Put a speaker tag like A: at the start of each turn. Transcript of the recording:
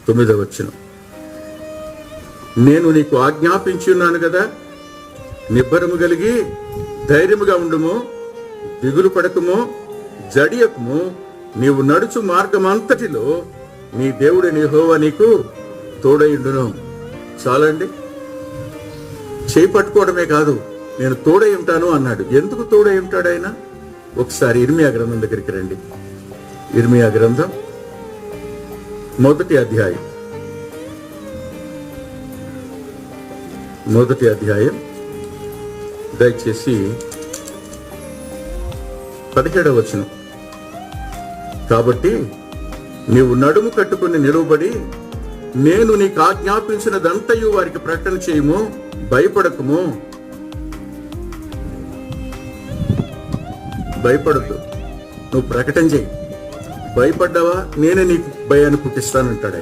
A: 9వ వచనం, నేను నీకు ఆజ్ఞాపించి ఉన్నాను కదా, నిబ్బరము కలిగి ధైర్యముగా ఉండుము, దిగులు పడకము, జడియకము, నీవు నడుచు మార్గమంతటిలో నీ దేవుడైన యెహోవా నీకు తోడైండును. చాలండి. చేయి పట్టుకోవడమే కాదు, నేను తోడై ఉంటాను అన్నాడు. ఎందుకు తోడై ఉంటాడు ఆయన? ఒకసారి ఇర్మియా గ్రంథం దగ్గరికి రండి. ఇర్మియా గ్రంథం 1వ అధ్యాయం, 1వ అధ్యాయం దయచేసి 17వ వచనం. కాబట్టి నీవు నడుము కట్టుకుని నిలువబడి నేను నీకు ఆజ్ఞాపించినదంతయు వారికి ప్రకటన చేయము, భయపడకము. భయపడద్దు, నువ్వు ప్రకటన చేయి. భయపడ్డావా నేనే నీకు భయాన్ని పుట్టిస్తానంటాడు.